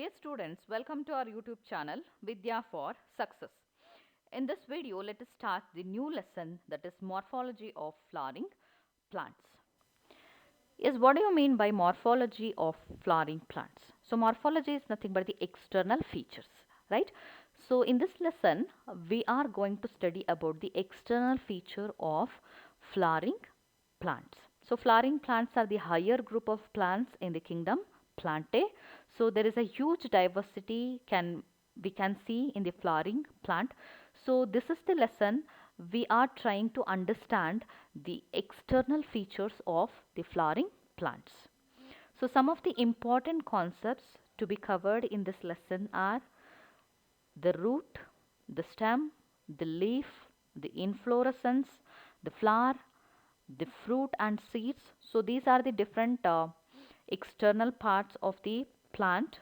Dear students, welcome to our YouTube channel Vidya for Success. In this video, let us start the new lesson, that is morphology of flowering plants. Yes, what do you mean by morphology of flowering plants? So morphology is nothing but the external features, right? So in this lesson, we are going to study about the external feature of flowering plants. So flowering plants are the higher group of plants in the kingdom Plantae. So there is a huge diversity we can see in the flowering plant. So this is the lesson we are trying to understand the external features of the flowering plants. So some of the important concepts to be covered in this lesson are the root, the stem, the leaf, the inflorescence, the flower, the fruit and seeds. So these are the different external parts of the plant.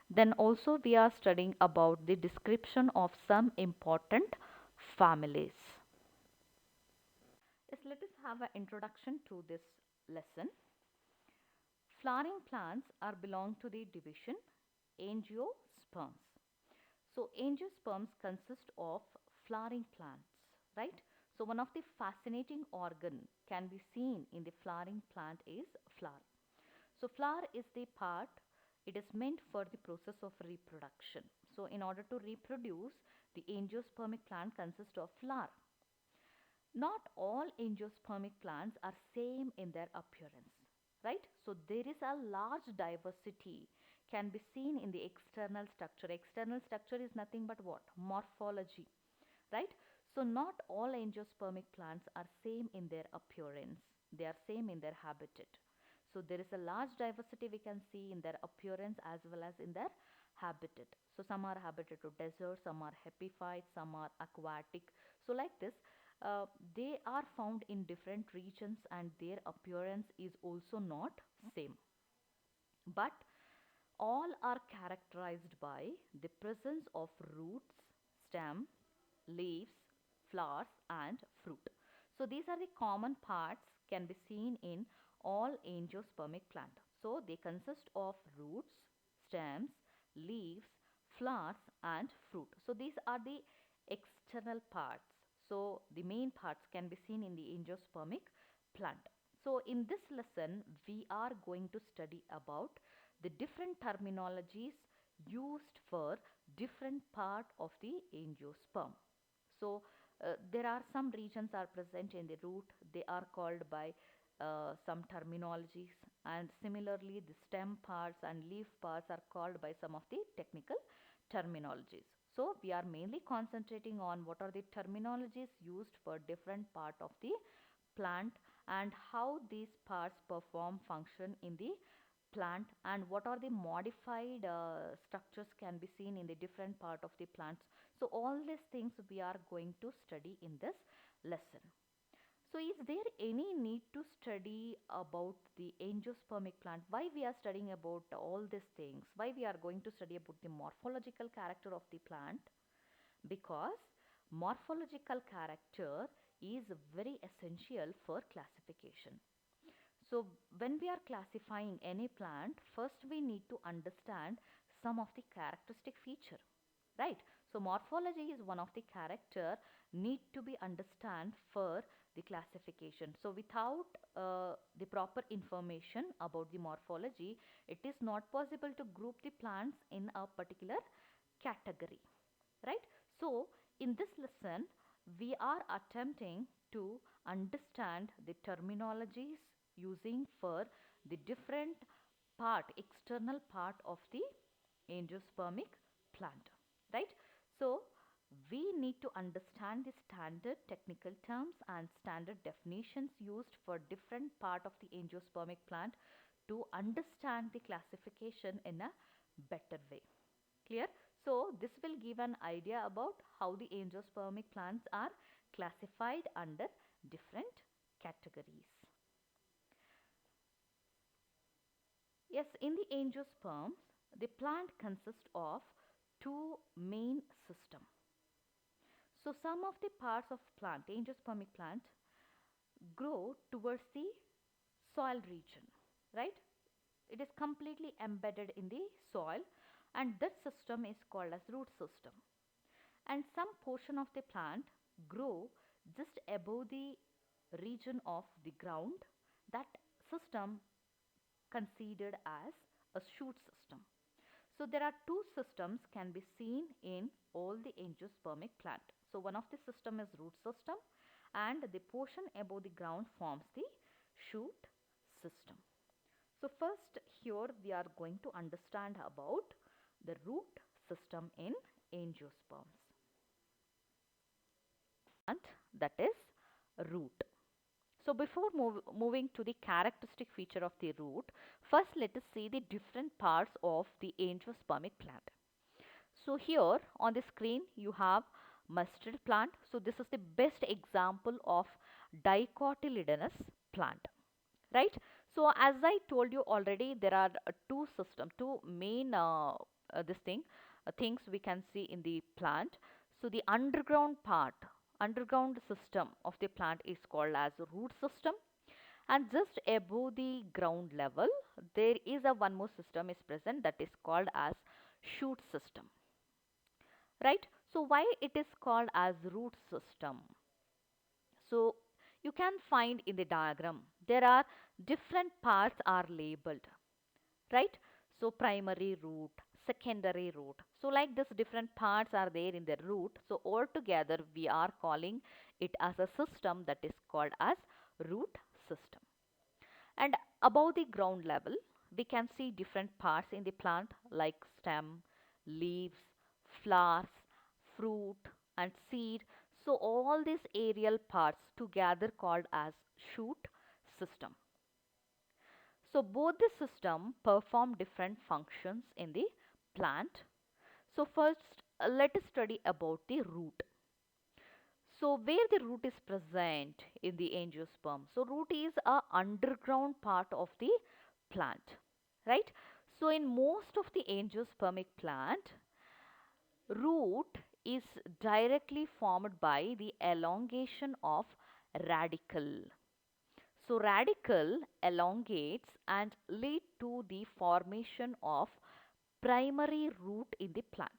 Then also we are studying about the description of some important families. Yes, let us have an introduction to this lesson. Flowering plants are belong to the division angiosperms. So angiosperms consist of flowering plants, right? So one of the fascinating organ can be seen in the flowering plant is flower. So flower is the part, it is meant for the process of reproduction. So in order to reproduce, the angiospermic plant consists of flower. Not all angiospermic plants are same in their appearance, right? So there is a large diversity can be seen in the external structure. External structure is nothing but what? Morphology, right? So not all angiospermic plants are same in their appearance. They are same in their habitat. So there is a large diversity we can see in their appearance as well as in their habitat. So some are habitat to desert, some are epiphyte, some are aquatic. So like this, they are found in different regions and their appearance is also not same. But all are characterized by the presence of roots, stem, leaves, flowers and fruit. So these are the common parts can be seen in all angiospermic plant. So they consist of roots, stems, leaves, flowers and fruit. So these are the external parts. So the main parts can be seen in the angiospermic plant. So in this lesson, we are going to study about the different terminologies used for different part of the angiosperm. So there are some regions are present in the root. They are called by some terminologies, and similarly the stem parts and leaf parts are called by some of the technical terminologies. So we are mainly concentrating on what are the terminologies used for different part of the plant and how these parts perform function in the plant and what are the modified structures can be seen in the different part of the plants. So all these things we are going to study in this lesson. So is there any need to study about the angiospermic plant? Why we are studying about all these things? Why we are going to study about the morphological character of the plant? Because morphological character is very essential for classification. So when we are classifying any plant, first we need to understand some of the characteristic feature, right? So morphology is one of the character need to be understand for the classification. So without the proper information about the morphology, it is not possible to group the plants in a particular category, right? So in this lesson, we are attempting to understand the terminologies using for the different part, external part of the angiospermic plant, right? So we need to understand the standard technical terms and standard definitions used for different part of the angiospermic plant to understand the classification in a better way. Clear? So this will give an idea about how the angiospermic plants are classified under different categories. Yes, in the angiosperms, the plant consists of two main systems. So some of the parts of plant, angiospermic plant, grow towards the soil region, right? It is completely embedded in the soil, and that system is called as root system. And some portion of the plant grow just above the region of the ground, that system considered as a shoot system. So there are two systems can be seen in all the angiospermic plant. So one of the system is root system, and the portion above the ground forms the shoot system. So first here we are going to understand about the root system in angiosperms, and that is root. So before moving to the characteristic feature of the root, first let us see the different parts of the angiospermic plant. So here on the screen you have mustard plant. So this is the best example of dicotyledonous plant, right? So as I told you already, there are two main things we can see in the plant. So the underground system of the plant is called as root system, and just above the ground level there is a one more system is present, that is called as shoot system, right? So why it is called as root system? So you can find in the diagram there are different parts are labeled, right? So primary root, secondary root. So like this different parts are there in the root. So altogether we are calling it as a system, that is called as root system. And above the ground level we can see different parts in the plant like stem, leaves, flowers, fruit and seed. So all these aerial parts together called as shoot system. So both the system perform different functions in the plant. So first let us study about the root. So where the root is present in the angiosperm. So root is a underground part of the plant, right? So in most of the angiospermic plant, root is directly formed by the elongation of radicle. So radicle elongates and lead to the formation of primary root in the plant,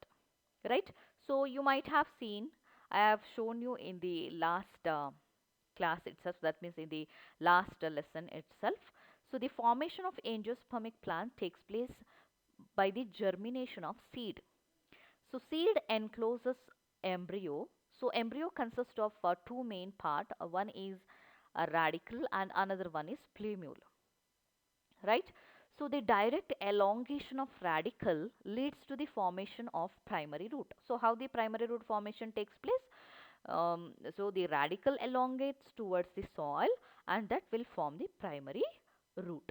right? So you might have seen, I have shown you in the last class itself, that means in the last lesson itself. So the formation of angiospermic plant takes place by the germination of seed. So seed encloses embryo. So embryo consists of two main part. One is a radicle and another one is plumule, right? So the direct elongation of radicle leads to the formation of primary root. So how the primary root formation takes place? So the radicle elongates towards the soil and that will form the primary root.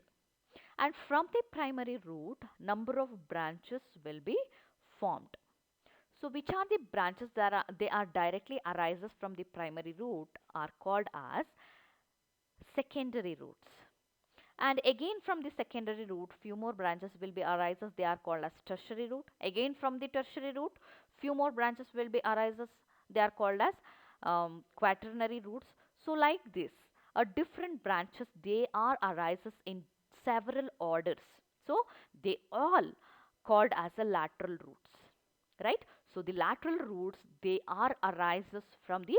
And from the primary root, number of branches will be formed. So which are the branches that are directly arises from the primary root are called as secondary roots. And again from the secondary root few more branches will be arises, they are called as tertiary root. Again from the tertiary root few more branches will be arises, they are called as quaternary roots. So like this different branches they are arises in several orders, so they all called as a lateral roots, right? So the lateral roots they are arises from the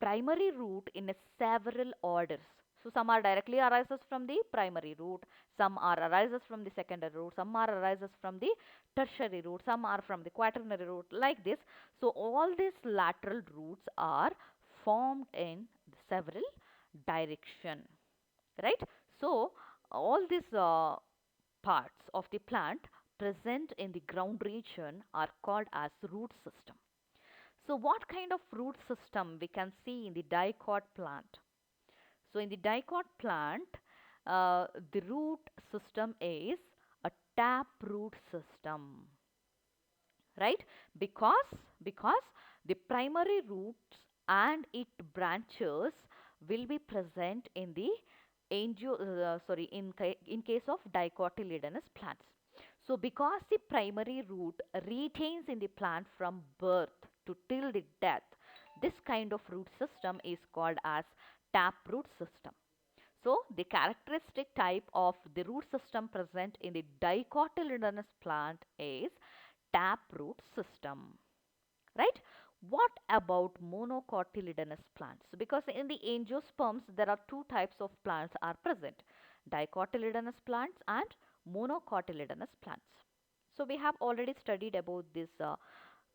primary root in a several orders. So some are directly arises from the primary root, some are arises from the secondary root, some are arises from the tertiary root, some are from the quaternary root, like this. So all these lateral roots are formed in several direction, right? So all these parts of the plant present in the ground region are called as root system. So what kind of root system we can see in the dicot plant? So in the dicot plant, the root system is a tap root system, right? Because the primary roots and its branches will be present in the in case of dicotyledonous plants. So because the primary root retains in the plant from birth to till the death, this kind of root system is called as taproot system. So the characteristic type of the root system present in the dicotyledonous plant is taproot system, right? What about monocotyledonous plants? Because in the angiosperms there are two types of plants are present, dicotyledonous plants and monocotyledonous plants. So we have already studied about this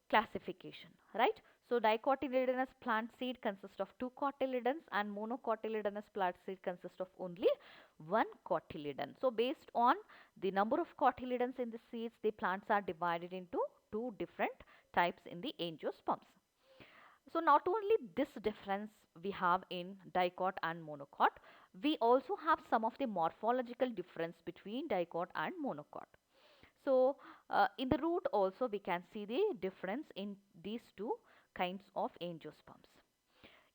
classification, right? So dicotyledonous plant seed consists of two cotyledons and monocotyledonous plant seed consists of only one cotyledon. So based on the number of cotyledons in the seeds, the plants are divided into two different types in the angiosperms. So not only this difference we have in dicot and monocot, we also have some of the morphological difference between dicot and monocot. So in the root also we can see the difference in these two kinds of angiosperms.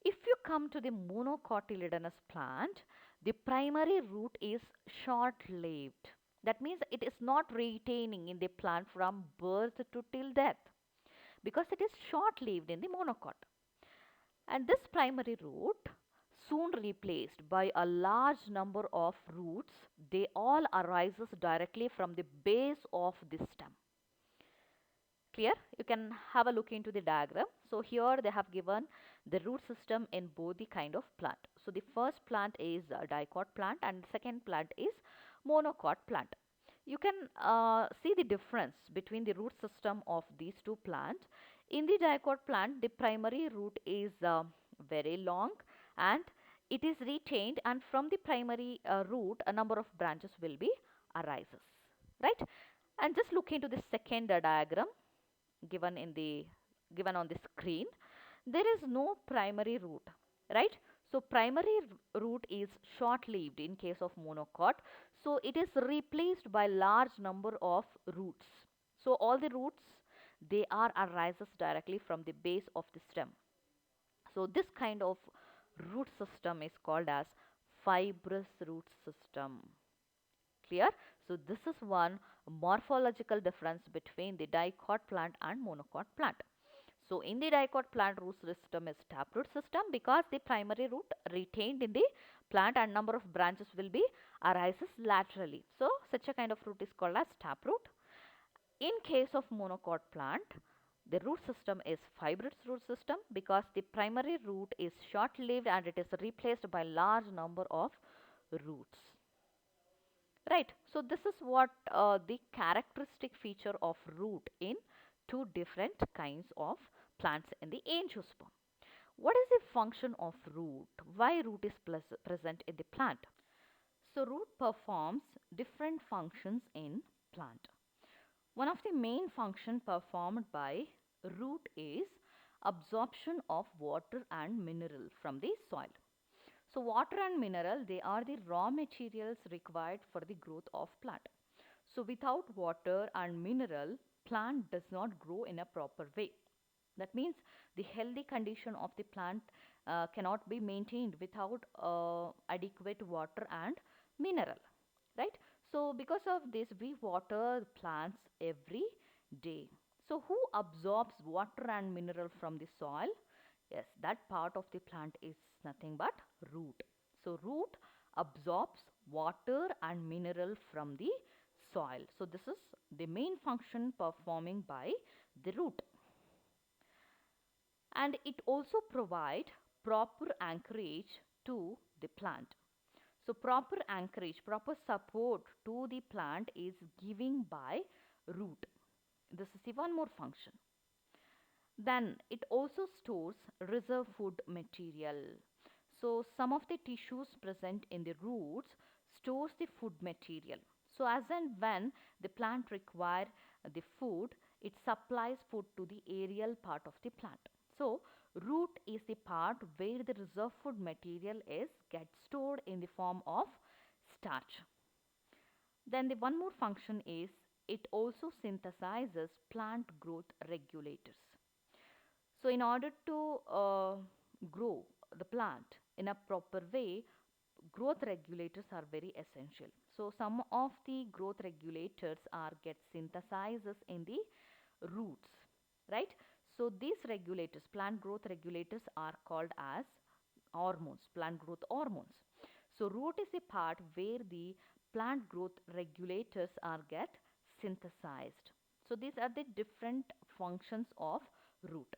If you come to the monocotyledonous plant, the primary root is short-lived. That means it is not retaining in the plant from birth to till death because it is short-lived in the monocot. And this primary root soon replaced by a large number of roots, they all arises directly from the base of the stem. Clear? You can have a look into the diagram. So here they have given the root system in both the kind of plant. So the first plant is a dicot plant and the second plant is monocot plant. You can see the difference between the root system of these two plants. In the dicot plant, the primary root is very long and it is retained, and from the primary root a number of branches will be arises, right? And just look into the second diagram given in the given on the screen. There is no primary root, right? So primary root is short lived in case of monocot, so it is replaced by large number of roots. So all the roots, they are arises directly from the base of the stem. So this kind of root system is called as fibrous root system. Clear? So this is one morphological difference between the dicot plant and monocot plant. So in the dicot plant, root system is taproot system because the primary root retained in the plant and number of branches will be arises laterally. So such a kind of root is called as taproot. In case of monocot plant, the root system is fibrous root system because the primary root is short lived and it is replaced by large number of roots. Right. So this is what the characteristic feature of root in two different kinds of plants in the angiosperm. What is the function of root? Why root is present in the plant? So root performs different functions in plant. One of the main function performed by root is absorption of water and mineral from the soil. So water and mineral, they are the raw materials required for the growth of plant. So without water and mineral, plant does not grow in a proper way. That means the healthy condition of the plant cannot be maintained without adequate water and mineral, right? So because of this, we water plants every day. So who absorbs water and mineral from the soil? Yes, that part of the plant is nothing but root. So root absorbs water and mineral from the soil. So this is the main function performing by the root. And it also provide proper anchorage to the plant. So proper anchorage, proper support to the plant is giving by root. This is the one more function. Then it also stores reserve food material. So some of the tissues present in the roots stores the food material. So as and when the plant require the food, it supplies food to the aerial part of the plant. So root is the part where the reserve food material is get stored in the form of starch. Then the one more function is it also synthesizes plant growth regulators. So in order to grow the plant in a proper way, growth regulators are very essential. So some of the growth regulators are get synthesizes in the roots, right? So these regulators, plant growth regulators, are called as hormones, plant growth hormones. So root is the part where the plant growth regulators are get synthesized. So these are the different functions of root.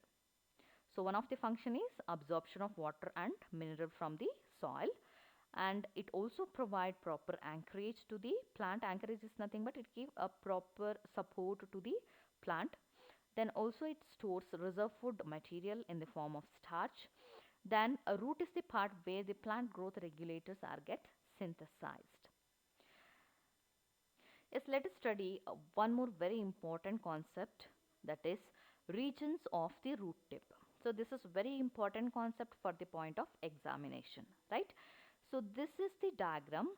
So one of the function is absorption of water and mineral from the soil, and it also provide proper anchorage to the plant. Anchorage is nothing but it give a proper support to the plant. Then also it stores reserve food material in the form of starch. Then a root is the part where the plant growth regulators are get synthesized. Yes, let us study one more very important concept, that is regions of the root tip. So this is very important concept for the point of examination, right? So this is the diagram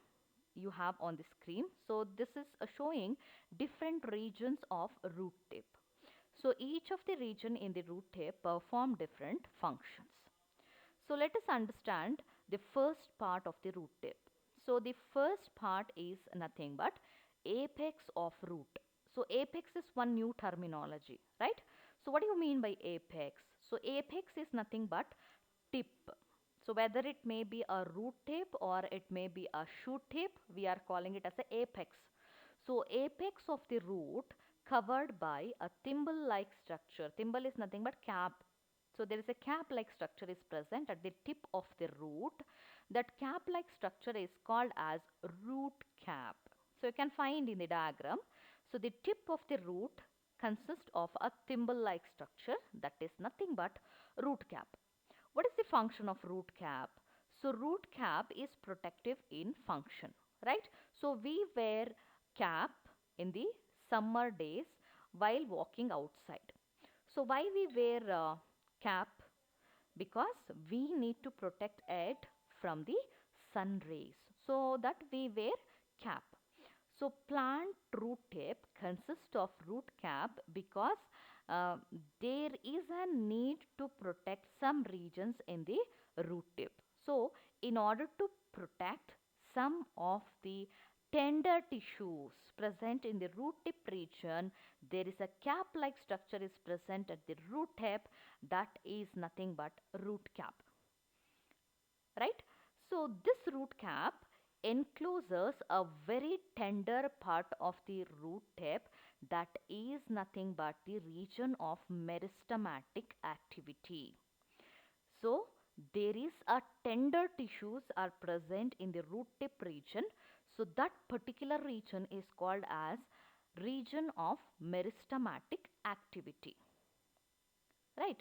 you have on the screen. So this is showing different regions of root tip. So each of the region in the root tip perform different functions. So let us understand the first part of the root tip. So the first part is nothing but apex of root. So apex is one new terminology, right? So what do you mean by apex? So apex is nothing but tip. So whether it may be a root tip or it may be a shoot tip, we are calling it as the apex. So apex of the root covered by a thimble-like structure. Thimble is nothing but cap. So there is a cap-like structure is present at the tip of the root. That cap-like structure is called as root cap. So you can find in the diagram. So the tip of the root consists of a thimble-like structure, that is nothing but root cap. What is the function of root cap? So root cap is protective in function, right? So we wear cap in the summer days while walking outside. So why we wear cap? Because we need to protect it from the sun rays. So that we wear cap. So plant root tip consists of root cap because uh, there is a need to protect some regions in the root tip. So in order to protect some of the tender tissues present in the root tip region, there is a cap like structure is present at the root tip, that is nothing but root cap, right? So this root cap encloses a very tender part of the root tip, that is nothing but the region of meristematic activity. So there is a tender tissues are present in the root tip region. So that particular region is called as region of meristematic activity, right?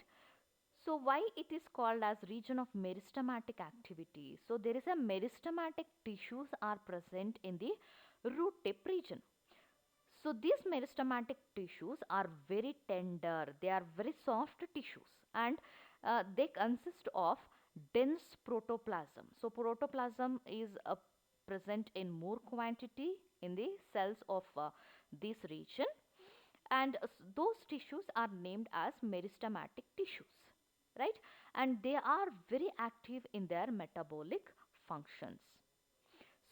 So why it is called as region of meristematic activity? So there is a meristematic tissues are present in the root tip region. So these meristematic tissues are very tender, they are very soft tissues, and they consist of dense protoplasm. So protoplasm is present in more quantity in the cells of this region, and those tissues are named as meristematic tissues, right? And they are very active in their metabolic functions.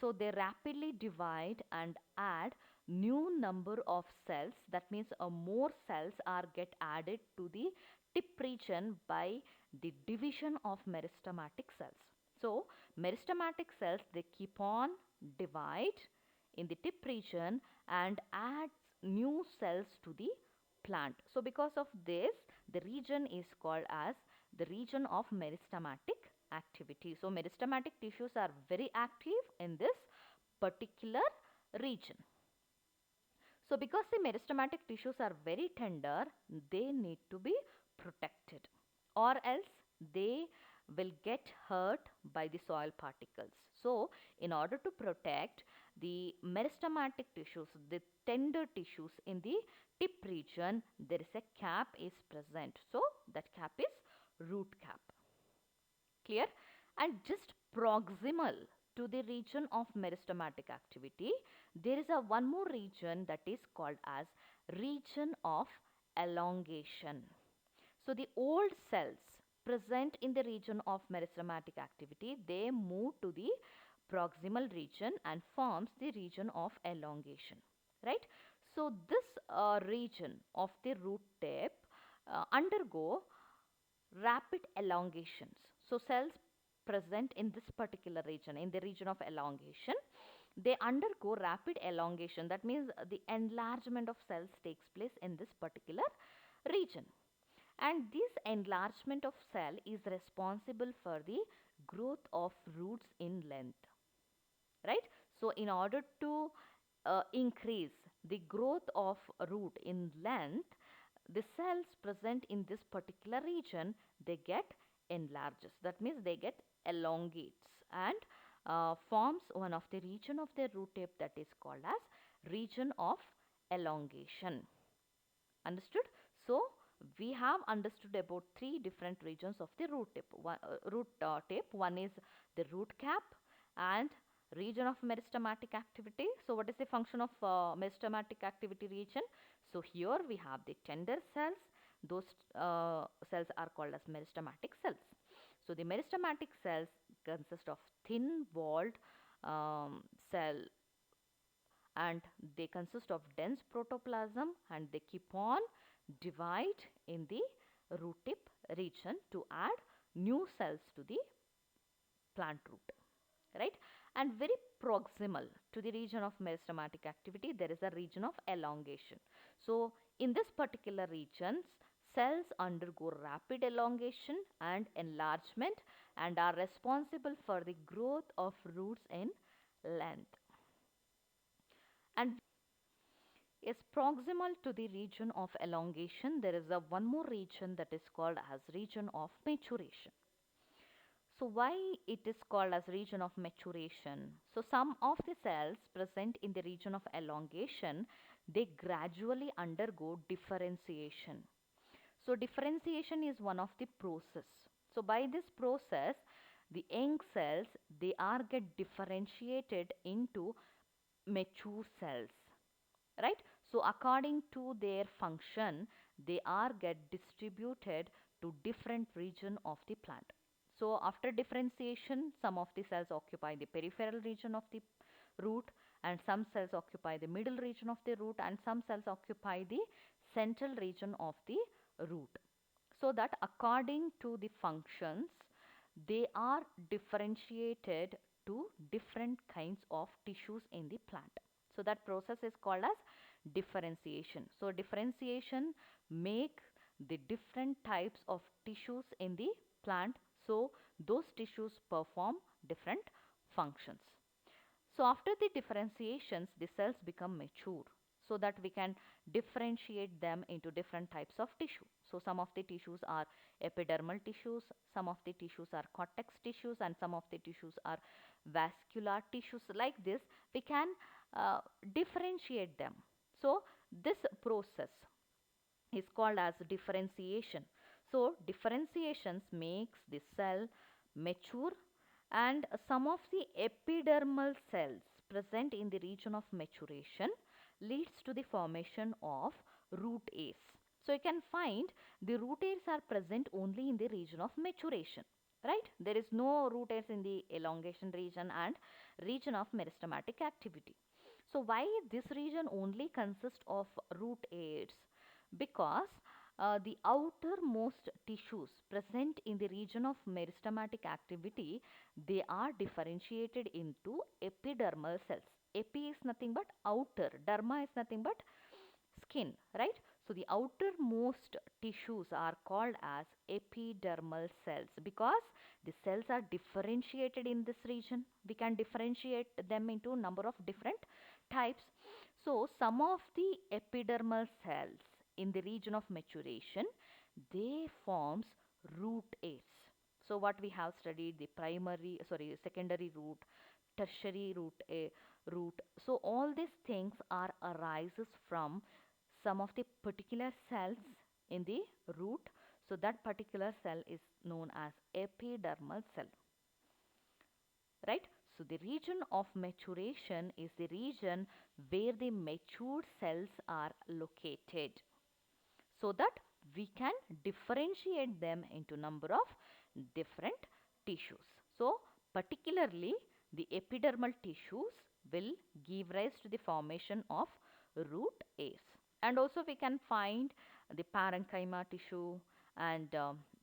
So they rapidly divide and add new number of cells. That means more cells are get added to the tip region by the division of meristematic cells. So meristematic cells, they keep on divide in the tip region and adds new cells to the plant. So because of this, the region is called as the region of meristematic activity. So meristematic tissues are very active in this particular region. So because the meristematic tissues are very tender, they need to be protected, or else they will get hurt by the soil particles. So in order to protect the meristematic tissues, the tender tissues in the tip region, there is a cap is present. So that cap is root cap. Clear? And just proximal to the region of meristematic activity, there is a one more region that is called as region of elongation. So the old cells present in the region of meristematic activity, they move to the proximal region and forms the region of elongation, right? So this region of the root tip undergo rapid elongations. So cells present in this particular region, in the region of elongation, they undergo rapid elongation. That means the enlargement of cells takes place in this particular region. And this enlargement of cell is responsible for the growth of roots in length, right? So in order to increase the growth of root in length, the cells present in this particular region, they get enlarges. That means they get elongates and forms one of the region of the root tip that is called as region of elongation. Understood? So we have understood about three different regions of the root tip. One is the root cap and region of meristematic activity. So what is the function of meristematic activity region? So here we have the tender cells. Those cells are called as meristematic cells. So the meristematic cells consist of thin walled cell, and they consist of dense protoplasm, and they keep on divide in the root tip region to add new cells to the plant root, right? And very proximal to the region of meristematic activity, there is a region of elongation. So in this particular regions, cells undergo rapid elongation and enlargement and are responsible for the growth of roots in length. And is proximal to the region of elongation, there is a one more region that is called as region of maturation. So why it is called as region of maturation? So some of the cells present in the region of elongation, they gradually undergo differentiation. So differentiation is one of the process. So by this process, the young cells, they are get differentiated into mature cells, right? So according to their function, they are get distributed to different region of the plant. So after differentiation, some of the cells occupy the peripheral region of the root, and some cells occupy the middle region of the root, and some cells occupy the central region of the root. So that according to the functions, they are differentiated to different kinds of tissues in the plant. So that process is called as differentiation. So differentiation make the different types of tissues in the plant. So those tissues perform different functions. So after the differentiations, the cells become mature so that we can differentiate them into different types of tissue. So some of the tissues are epidermal tissues, some of the tissues are cortex tissues, and some of the tissues are vascular tissues. Like this, we can differentiate them. So this process is called as differentiation. So differentiations makes the cell mature, and some of the epidermal cells present in the region of maturation leads to the formation of root hairs. So you can find the root hairs are present only in the region of maturation, right? There is no root hairs in the elongation region and region of meristematic activity. So why this region only consists of root hairs? Because the outermost tissues present in the region of meristematic activity, they are differentiated into epidermal cells. Epi is nothing but outer, derma is nothing but skin, right? So the outermost tissues are called as epidermal cells because the cells are differentiated in this region. We can differentiate them into number of different types. So some of the epidermal cells in the region of maturation, they forms root hairs. So what we have studied, the secondary root, tertiary root. So all these things are arises from some of the particular cells in the root. So that particular cell is known as epidermal cell, right? So the region of maturation is the region where the matured cells are located, so that we can differentiate them into number of different tissues. So particularly the epidermal tissues will give rise to the formation of root hairs. And also we can find the parenchyma tissue, and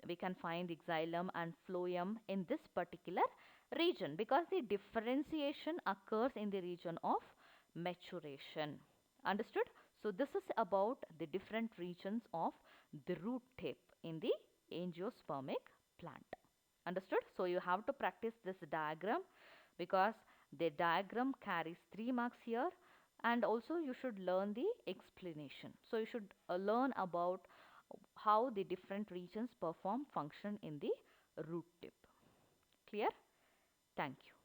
we can find the xylem and phloem in this particular Region, because the differentiation occurs in the region of maturation. Understood? So this is about the different regions of the root tip in the angiospermic plant. Understood? So you have to practice this diagram because the diagram carries 3 marks here, and also you should learn the explanation. So you should learn about how the different regions perform function in the root tip. Clear? Thank you.